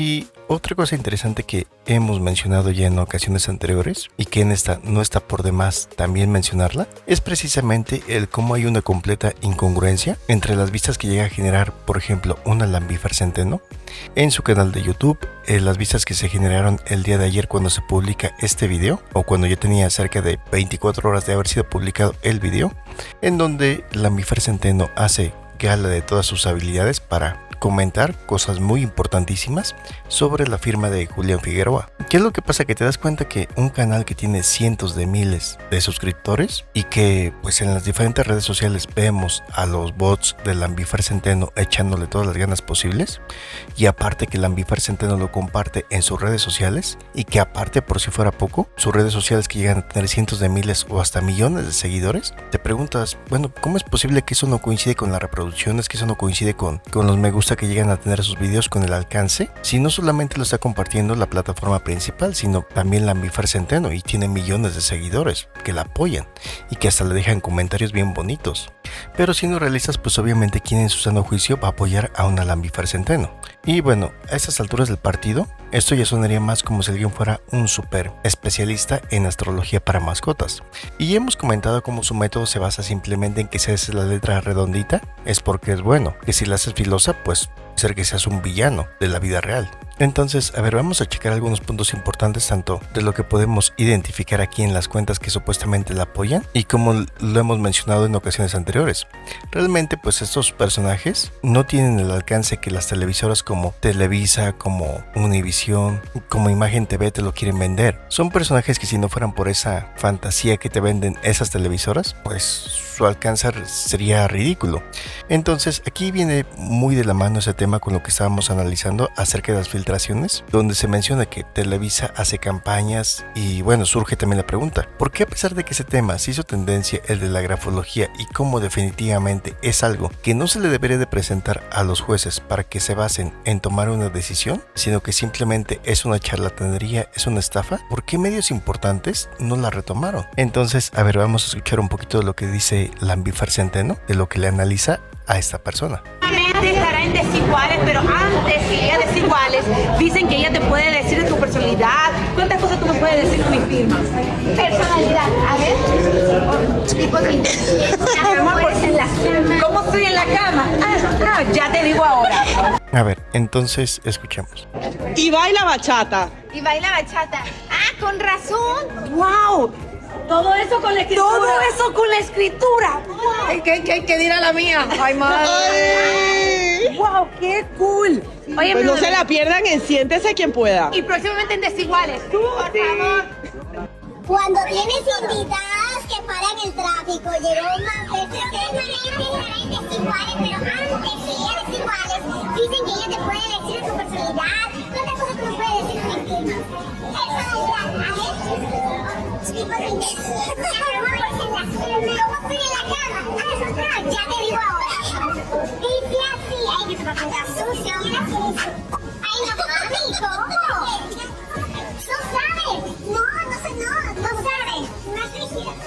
Y otra cosa interesante que hemos mencionado ya en ocasiones anteriores y que en esta no está por demás también mencionarla es precisamente el cómo hay una completa incongruencia entre las vistas que llega a generar, por ejemplo, una Lanbifer Centeno en su canal de YouTube, las vistas que se generaron el día de ayer cuando se publica este video o cuando ya tenía cerca de 24 horas de haber sido publicado el video, en donde Lanbifer Centeno hace gala de todas sus habilidades para comentar cosas muy importantísimas sobre la firma de Julián Figueroa. ¿Qué es lo que pasa? Que te das cuenta que un canal que tiene cientos de miles de suscriptores y que pues en las diferentes redes sociales vemos a los bots de Lanbifer Centeno echándole todas las ganas posibles, y aparte que Lanbifer Centeno lo comparte en sus redes sociales, y que aparte, por si fuera poco, sus redes sociales que llegan a tener cientos de miles o hasta millones de seguidores, te preguntas, bueno, ¿cómo es posible que eso no coincide con las reproducciones, que eso no coincide con los me gusta que llegan a tener sus videos, con el alcance, si no solamente lo está compartiendo la plataforma principal, sino también Lanbifer Centeno, y tiene millones de seguidores que la apoyan y que hasta le dejan comentarios bien bonitos? Pero siendo realistas, pues obviamente quien en su sano juicio va a apoyar a una Lanbifer Centeno. Y bueno, a estas alturas del partido, esto ya sonaría más como si alguien fuera un super especialista en astrología para mascotas. Y hemos comentado cómo su método se basa simplemente en que si haces la letra redondita es porque es bueno, que si la haces filosa pues ser que seas un villano de la vida real. Entonces, a ver, vamos a checar algunos puntos importantes tanto de lo que podemos identificar aquí en las cuentas que supuestamente la apoyan y como lo hemos mencionado en ocasiones anteriores. Realmente, pues estos personajes no tienen el alcance que las televisoras como Televisa, como Univisión, como Imagen TV te lo quieren vender. Son personajes que si no fueran por esa fantasía que te venden esas televisoras, pues su alcance sería ridículo. Entonces, aquí viene muy de la mano ese tema con lo que estábamos analizando acerca de las filtraciones, donde se menciona que Televisa hace campañas y bueno, surge también la pregunta, ¿por qué a pesar de que ese tema se hizo tendencia, el de la grafología, y cómo definitivamente es algo que no se le debería de presentar a los jueces para que se basen en tomar una decisión, sino que simplemente es una charlatanería, es una estafa? ¿Por qué medios importantes no la retomaron? Entonces, a ver, vamos a escuchar un poquito de lo que dice Lanbifer Centeno, de lo que le analiza a esta persona. Estará en desiguales, pero antes que ella desiguales, dicen que ella te puede decir de tu personalidad. ¿Cuántas cosas tú me puedes decir con mi firma? Personalidad, a ver. Tipo de ¿cómo estoy en la cama? Ya te digo ahora. A ver, entonces escuchemos. Y baila bachata. Y baila bachata. Ah, con razón. ¡Wow! Todo eso con la escritura. Todo eso con la escritura. ¿Qué dirá la mía? Ay, madre. Ay. ¡Wow! ¡Qué cool! Oye, Pues no se la pierdan en Siéntese Quien Pueda. Y próximamente en Desiguales. Tú, por favor. Cuando tienes invitadas que paran el tráfico, llegó una vez en Desiguales, pero antes que ella Desiguales, dicen que ella te puede decir su personalidad. ¿Cuántas cosas tú me puedes decir con mi firma? Personalidad, a ver. ¿Cómo estoy en la cama? Ya te digo ahora. Dice así, ay, que se me ponga sucio. Ay, no, mami, ¿cómo? No sabes. No sabes.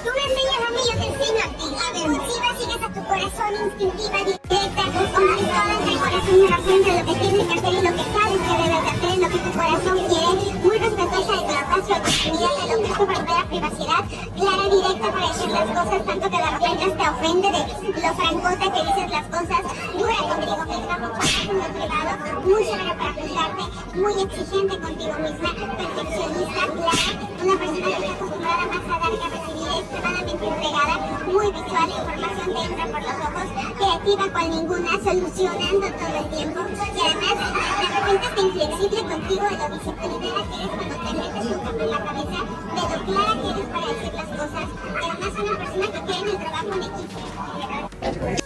Tú me enseñas a mí, yo te enseño a ti. A ver, impulsiva, sigues a tu corazón, instintiva, directa. Conquistada entre el corazón y la frente, lo que tienes que hacer y lo que sabes que debes de hacer, lo que tu corazón quiere. Muy respetuosa de tu espacio, oportunidad, de lo que es tu verdadera privacidad. Clara y directa para decir las cosas, tanto que de repente te ofende de lo francota que dices las cosas. Dura contigo misma, compartir con lo privado. Muy severa para juzgarte, muy exigente contigo misma, perfeccionista, clara. Una persona que está acostumbrada más a dar que a recibir, extremadamente entregada, muy visual, la información te entra por los ojos, creativa cual ninguna, solucionando todo el tiempo. Y además, de repente está inflexible contigo de lo disciplinada que eres cuando te metes un café en la cabeza, de lo clara que eres para decir las cosas. Además, una persona que cree en el trabajo en equipo.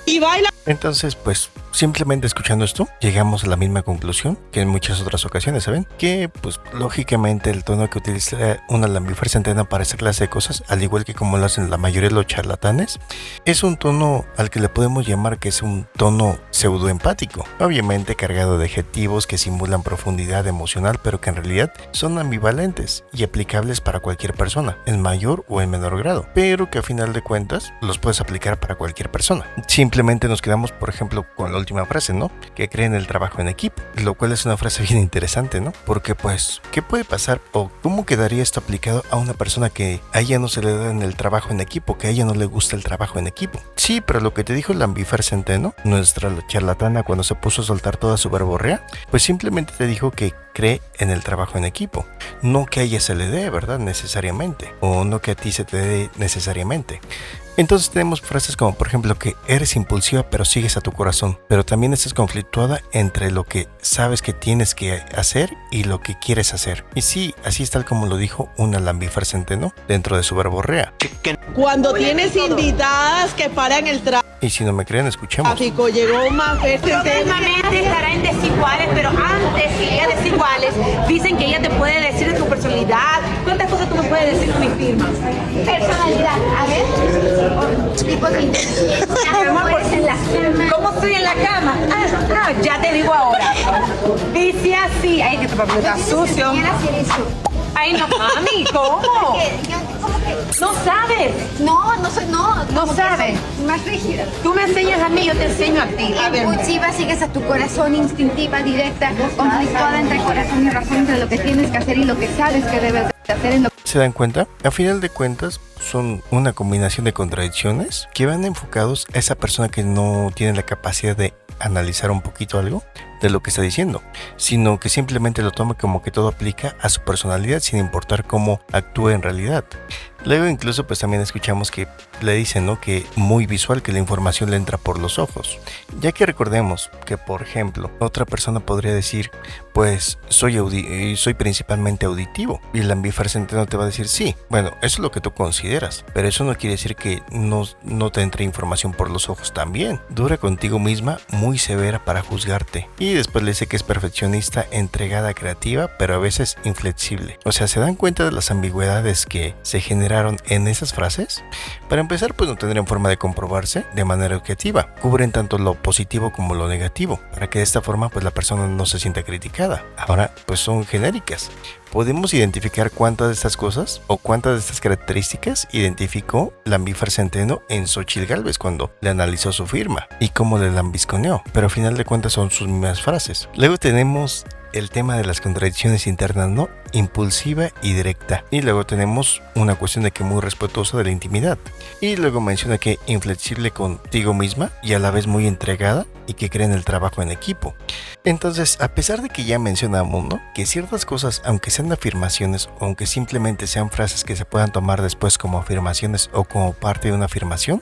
Y baila. Entonces, pues simplemente escuchando esto, llegamos a la misma conclusión que en muchas otras ocasiones, ¿saben? Que, pues, lógicamente el tono que utiliza una Lanbifer Centeno para esta clase de cosas, al igual que como lo hacen la mayoría de los charlatanes, es un tono al que le podemos llamar que es un tono pseudoempático, obviamente cargado de adjetivos que simulan profundidad emocional, pero que en realidad son ambivalentes y aplicables para cualquier persona, en mayor o en menor grado, pero que a final de cuentas los puedes aplicar para cualquier persona. Simplemente nos quedamos, por ejemplo, con la última frase, ¿no? Que cree en el trabajo en equipo, lo cual es una frase bien interesante, ¿no? Porque pues, ¿qué puede pasar o cómo quedaría esto aplicado a una persona que a ella no se le da en el trabajo en equipo, que a ella no le gusta el trabajo en equipo? Sí, pero lo que te dijo la Ambifer Centeno, nuestra charlatana, cuando se puso a soltar toda su verborrea, pues simplemente te dijo que cree en el trabajo en equipo, no que a ella se le dé, ¿verdad? Necesariamente, o no que a ti se te dé necesariamente. Entonces tenemos frases como por ejemplo que eres impulsiva pero sigues a tu corazón, pero también estás conflictuada entre lo que sabes que tienes que hacer y lo que quieres hacer. Y sí, así es tal como lo dijo una Lambifer Centeno dentro de su verborrea. Cuando tienes invitadas que paran el Y si no me creen, escuchemos. tráfico, llegó más veces. Próximamente estará en desiguales, pero antes que ella desiguales, dicen que ella te puede decir de tu personalidad. ¿Cuántas cosas tú me puedes decir con mi firma? Personalidad, a ver, tipo de inteligencia, ¿cómo es en la cama? ¿Cómo estoy en la cama? Ya te digo ahora. Dice así. Ay, que tu papel está sucio. Quiero hacer eso. Ay, no, mami, ¿cómo? Porque yo, ¿cómo que? No sabes. No soy, no como que sabes. soy más rígida. Tú me enseñas a mí, yo te enseño a ti. A ver. Impulsiva, sigues a tu corazón, instintiva, directa, conflictuada entre corazón y razón, entre lo que tienes que hacer y lo que sabes que debes de hacer. En lo ¿Se dan cuenta? A final de cuentas son una combinación de contradicciones que van enfocados a esa persona que no tiene la capacidad de analizar un poquito algo de lo que está diciendo, sino que simplemente lo toma como que todo aplica a su personalidad sin importar cómo actúe en realidad. Luego incluso pues también escuchamos que le dicen, ¿no?, que muy visual, que la información le entra por los ojos, ya que recordemos que por ejemplo otra persona podría decir pues soy principalmente auditivo, y la Ambifer Centeno te va a decir sí, bueno, eso es lo que tú consideras, pero eso no quiere decir que no te entre información por los ojos también. Dura contigo misma, muy severa para juzgarte, y después le dice que es perfeccionista, entregada, creativa, pero a veces inflexible. O sea, ¿se dan cuenta de las ambigüedades que se generaron en esas frases? Para empezar, pues no tendrían forma de comprobarse de manera objetiva. Cubren tanto lo positivo como lo negativo, para que de esta forma pues la persona no se sienta criticada. Ahora, pues son genéricas. ¿Podemos identificar cuántas de estas cosas o cuántas de estas características identificó la Ambifer Centeno en Xóchitl Gálvez cuando le analizó su firma y cómo le lambisconeó? Pero al final de cuentas son sus mismas frases. Luego tenemos el tema de las contradicciones internas, ¿no? Impulsiva y directa. Y luego tenemos una cuestión de que muy respetuosa de la intimidad. Y luego menciona que inflexible contigo misma y a la vez muy entregada y que cree en el trabajo en equipo. Entonces, a pesar de que ya mencionamos, ¿no?, que ciertas cosas, aunque sean afirmaciones o aunque simplemente sean frases que se puedan tomar después como afirmaciones o como parte de una afirmación,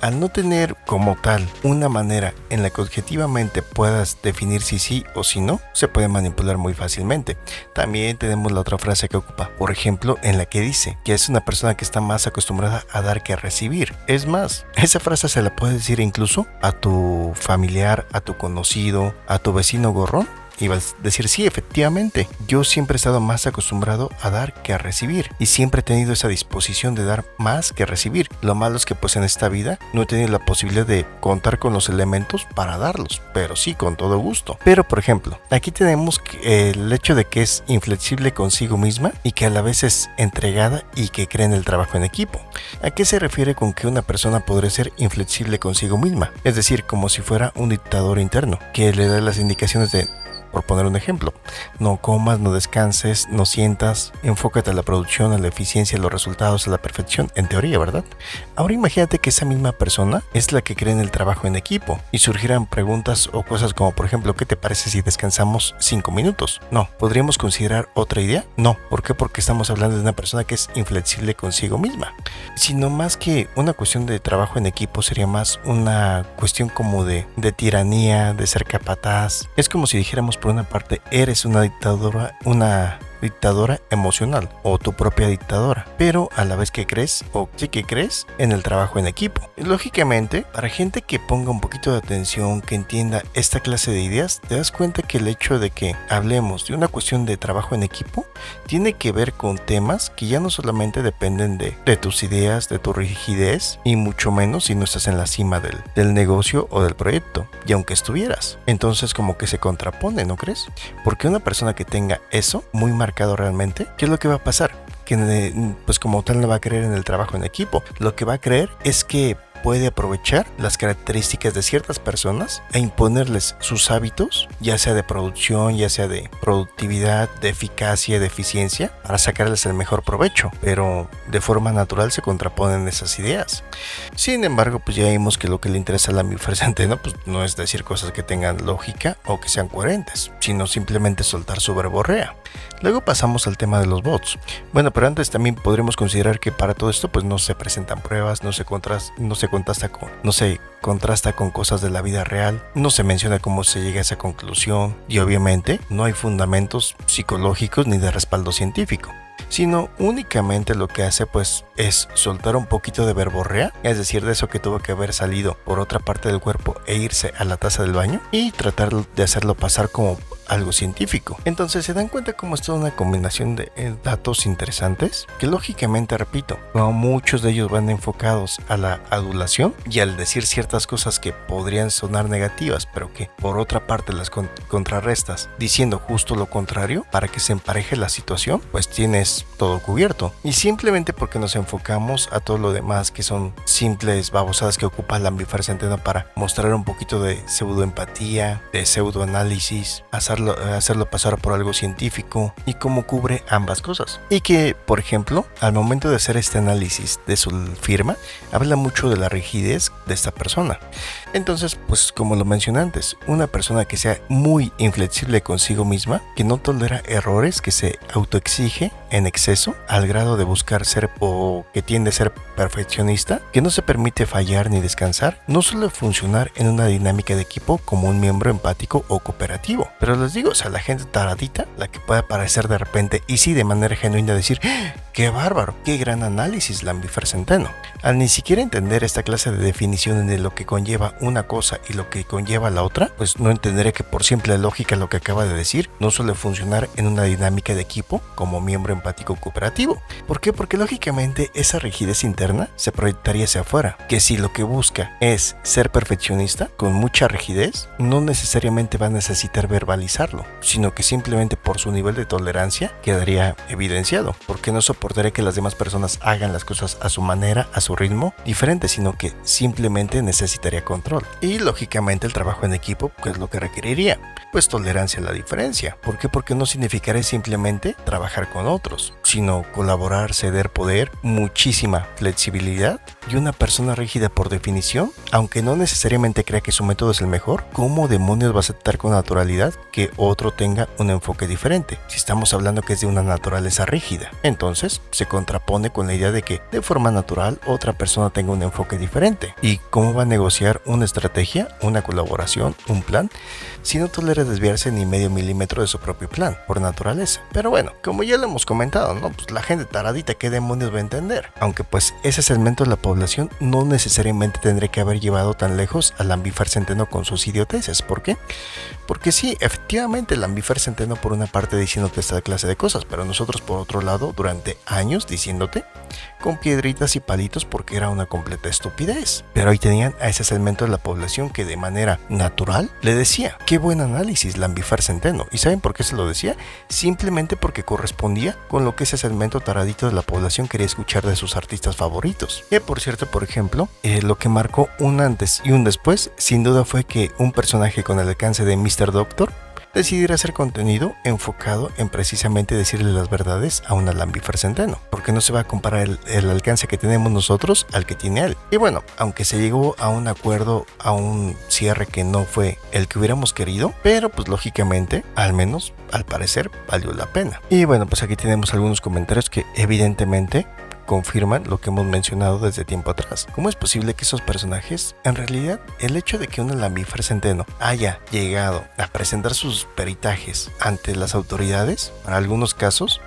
al no tener como tal una manera en la que objetivamente puedas definir si sí o si no, se puede manipular muy fácilmente. También tenemos la otra frase que ocupa, por ejemplo, en la que dice que es una persona que está más acostumbrada a dar que a recibir. Es más, esa frase se la puedes decir incluso a tu familiar, a tu conocido, a tu vecino gorrón. Y vas a decir, sí, efectivamente, yo siempre he estado más acostumbrado a dar que a recibir, y siempre he tenido esa disposición de dar más que recibir. Lo malo es que pues en esta vida no he tenido la posibilidad de contar con los elementos para darlos, pero sí, con todo gusto. Pero por ejemplo, aquí tenemos el hecho de que es inflexible consigo misma y que a la vez es entregada y que cree en el trabajo en equipo. ¿A qué se refiere con que una persona podría ser inflexible consigo misma? Es decir, como si fuera un dictador interno, que le da las indicaciones de, por poner un ejemplo, no comas, no descanses, no sientas, enfócate a la producción, a la eficiencia, a los resultados, a la perfección, en teoría, ¿verdad? Ahora imagínate que esa misma persona es la que cree en el trabajo en equipo y surgieran preguntas o cosas como, por ejemplo, ¿qué te parece si descansamos 5 minutos? No. ¿Podríamos considerar otra idea? No. ¿Por qué? Porque estamos hablando de una persona que es inflexible consigo misma. Sino más que una cuestión de trabajo en equipo, sería más una cuestión como de tiranía, de ser capataz. Es como si dijéramos, por una parte, eres una dictadora emocional o tu propia dictadora, pero a la vez que crees o sí que crees en el trabajo en equipo. Y lógicamente, para gente que ponga un poquito de atención, que entienda esta clase de ideas, te das cuenta que el hecho de que hablemos de una cuestión de trabajo en equipo tiene que ver con temas que ya no solamente dependen de tus ideas, de tu rigidez, y mucho menos si no estás en la cima del negocio o del proyecto, y aunque estuvieras. Entonces como que se contrapone, ¿no crees? Porque una persona que tenga eso muy marcado realmente, ¿qué es lo que va a pasar? Que pues como tal no va a creer en el trabajo en equipo. Lo que va a creer es que puede aprovechar las características de ciertas personas e imponerles sus hábitos, ya sea de producción, ya sea de productividad, de eficacia, de eficiencia, para sacarles el mejor provecho, pero de forma natural se contraponen esas ideas. Sin embargo, pues ya vimos que lo que le interesa al Lambifer Centeno pues no es decir cosas que tengan lógica o que sean coherentes, sino simplemente soltar su verborrea. Luego pasamos al tema de los bots. Bueno, pero antes también podremos considerar que para todo esto pues no se presentan pruebas, no se contrasta con cosas de la vida real, no se menciona cómo se llega a esa conclusión y obviamente no hay fundamentos psicológicos ni de respaldo científico, sino únicamente lo que hace pues es soltar un poquito de verborrea, es decir, de eso que tuvo que haber salido por otra parte del cuerpo e irse a la taza del baño y tratar de hacerlo pasar como algo científico. Entonces se dan cuenta cómo es toda una combinación de datos interesantes que lógicamente, repito, como muchos de ellos van enfocados a la adulación y al decir ciertas cosas que podrían sonar negativas pero que por otra parte las contrarrestas diciendo justo lo contrario para que se empareje la situación, pues tienes todo cubierto. Y simplemente porque nos enfocamos a todo lo demás que son simples babosadas que ocupa el Lambifer Centeno para mostrar un poquito de pseudoempatía, de pseudoanálisis, hacerlo pasar por algo científico y cómo cubre ambas cosas. Y que, por ejemplo, al momento de hacer este análisis de su firma, habla mucho de la rigidez de esta persona. Entonces, pues como lo mencioné antes, una persona que sea muy inflexible consigo misma, que no tolera errores, que se autoexige en exceso al grado de buscar ser o que tiende a ser perfeccionista, que no se permite fallar ni descansar, no suele funcionar en una dinámica de equipo como un miembro empático o cooperativo. Pero les digo, o sea, la gente taradita, la que puede aparecer de repente y sí de manera genuina decir, ¡qué bárbaro! ¡Qué gran análisis, Lambifer Centeno! Al ni siquiera entender esta clase de definiciones de lo que conlleva una cosa y lo que conlleva la otra, pues no entenderé que por simple lógica lo que acaba de decir no suele funcionar en una dinámica de equipo como miembro empático cooperativo. ¿Por qué? Porque lógicamente esa rigidez interna se proyectaría hacia afuera, que si lo que busca es ser perfeccionista con mucha rigidez, no necesariamente va a necesitar verbalizarlo, sino que simplemente por su nivel de tolerancia quedaría evidenciado, porque no soportaría que las demás personas hagan las cosas a su manera, a su ritmo diferente, sino que simplemente necesitaría control. Y lógicamente el trabajo en equipo, ¿qué es lo que requeriría? Pues tolerancia a la diferencia. ¿Por qué? Porque no significaría simplemente trabajar con otros, sino colaborar, ceder poder, muchísima flexibilidad. Y una persona rígida por definición, aunque no necesariamente crea que su método es el mejor, ¿cómo demonios va a aceptar con naturalidad que otro tenga un enfoque diferente? Si estamos hablando que es de una naturaleza rígida, entonces se contrapone con la idea de que de forma natural otra persona tenga un enfoque diferente. ¿Y cómo va a negociar una estrategia, una colaboración, un plan, si no tolera desviarse ni medio milímetro de su propio plan, por naturaleza? Pero bueno, como ya lo hemos comentado, ¿no? Pues la gente taradita, ¿qué demonios va a entender? Aunque pues ese segmento de la población no necesariamente tendría que haber llevado tan lejos al Lambifer Centeno con sus idioteces. ¿Por qué? Porque sí, efectivamente el Lambifer Centeno por una parte diciéndote esta clase de cosas, pero nosotros por otro lado durante años diciéndote con piedritas y palitos porque era una completa estupidez. Pero ahí tenían a ese segmento de la población que de manera natural le decía, qué buen análisis Lambifer Centeno. ¿Y saben por qué se lo decía? Simplemente porque correspondía con lo que ese segmento taradito de la población quería escuchar de sus artistas favoritos. Que por cierto, por ejemplo, lo que marcó un antes y un después sin duda fue que un personaje con el alcance de Mr. Doctor decidir hacer contenido enfocado en precisamente decirle las verdades a una Lambifer Centeno, porque no se va a comparar el alcance que tenemos nosotros al que tiene él. Y bueno, aunque se llegó a un acuerdo, a un cierre que no fue el que hubiéramos querido, pero pues lógicamente, al menos al parecer, valió la pena. Y bueno, pues aquí tenemos algunos comentarios que evidentemente confirman lo que hemos mencionado desde tiempo atrás. ¿Cómo es posible que esos personajes, en realidad, el hecho de que una Lambifer Centeno haya llegado a presentar sus peritajes ante las autoridades, para algunos casos,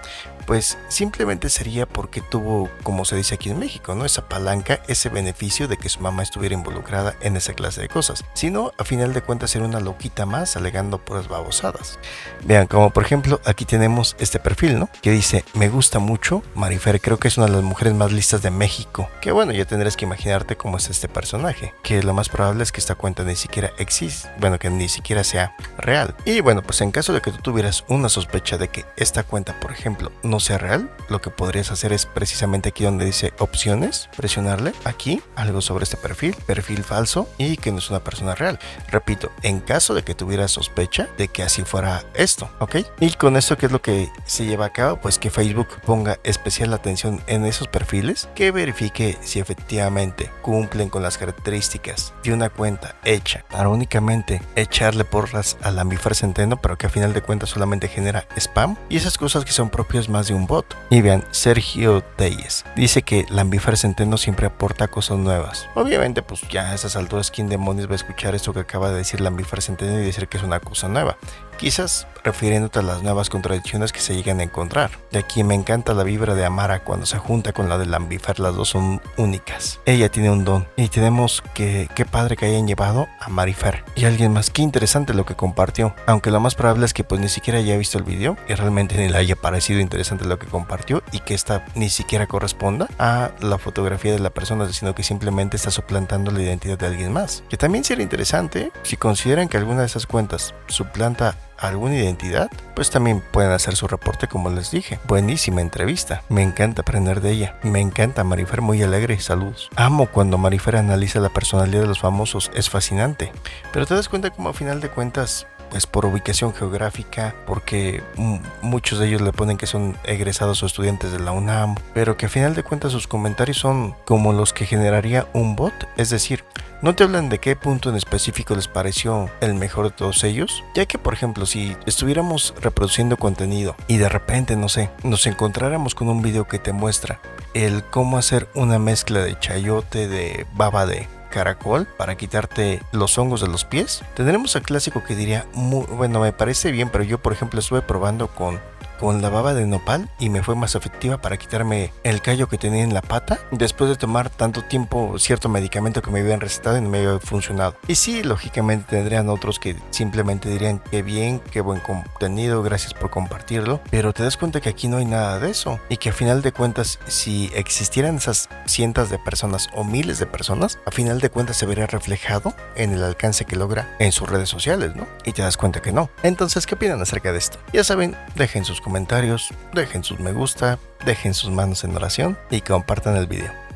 pues simplemente sería porque tuvo, como se dice aquí en México, ¿no? Esa palanca, ese beneficio de que su mamá estuviera involucrada en esa clase de cosas. Sino, a final de cuentas, era una loquita más alegando puras babosadas. Vean, como por ejemplo, aquí tenemos este perfil, ¿no? Que dice, me gusta mucho Marifer, creo que es una de las mujeres más listas de México. Que bueno, ya tendrás que imaginarte cómo es este personaje. Que lo más probable es que esta cuenta ni siquiera existe, bueno, que ni siquiera sea real. Y bueno, pues en caso de que tú tuvieras una sospecha de que esta cuenta, por ejemplo, no no sea real, lo que podrías hacer es precisamente aquí donde dice opciones, presionarle aquí, algo sobre este perfil falso y que no es una persona real. Repito, en caso de que tuviera sospecha de que así fuera esto, ¿ok? Y con esto, ¿qué es lo que se lleva a cabo? Pues que Facebook ponga especial atención en esos perfiles, que verifique si efectivamente cumplen con las características de una cuenta hecha para únicamente echarle porras a Lambifer Centeno, pero que a final de cuentas solamente genera spam y esas cosas que son propias más de un bot. Y vean, Sergio Telles dice que Lambifer Centeno siempre aporta cosas nuevas. Obviamente, pues ya a esas alturas, ¿quién demonios va a escuchar esto que acaba de decir Lambifer Centeno y decir que es una cosa nueva? Quizás refiriéndote a las nuevas contradicciones que se llegan a encontrar. Y aquí me encanta la vibra de Amara cuando se junta con la de Lambifer, las dos son únicas. Ella tiene un don y tenemos que, qué padre que hayan llevado a Marifer y alguien más. Qué interesante lo que compartió, aunque lo más probable es que pues ni siquiera haya visto el video y realmente ni le haya parecido interesante lo que compartió y que esta ni siquiera corresponda a la fotografía de la persona, sino que simplemente está suplantando la identidad de alguien más. Que también sería interesante si consideran que alguna de esas cuentas suplanta alguna identidad, pues también pueden hacer su reporte, como les dije. Buenísima entrevista, me encanta aprender de ella, me encanta Marifer, muy alegre, saludos. Amo cuando Marifer analiza la personalidad de los famosos, es fascinante, pero te das cuenta como a final de cuentas, pues por ubicación geográfica, porque muchos de ellos le ponen que son egresados o estudiantes de la UNAM, pero que a final de cuentas sus comentarios son como los que generaría un bot, es decir, no te hablan de qué punto en específico les pareció el mejor de todos ellos, ya que por ejemplo si estuviéramos reproduciendo contenido y de repente, no sé, nos encontráramos con un video que te muestra el cómo hacer una mezcla de chayote, de baba de caracol para quitarte los hongos de los pies, tendremos al clásico que diría, bueno, me parece bien, pero yo por ejemplo estuve probando con la baba de nopal y me fue más efectiva para quitarme el callo que tenía en la pata después de tomar tanto tiempo cierto medicamento que me habían recetado y no me había funcionado. Y sí, lógicamente tendrían otros que simplemente dirían qué bien, qué buen contenido, gracias por compartirlo, pero te das cuenta que aquí no hay nada de eso y que a final de cuentas si existieran esas cientos de personas o miles de personas, a final de cuentas se vería reflejado en el alcance que logra en sus redes sociales, ¿no? Y te das cuenta que no. Entonces, ¿qué opinan acerca de esto? Ya saben, dejen sus comentarios, dejen sus me gusta, dejen sus manos en oración y compartan el video.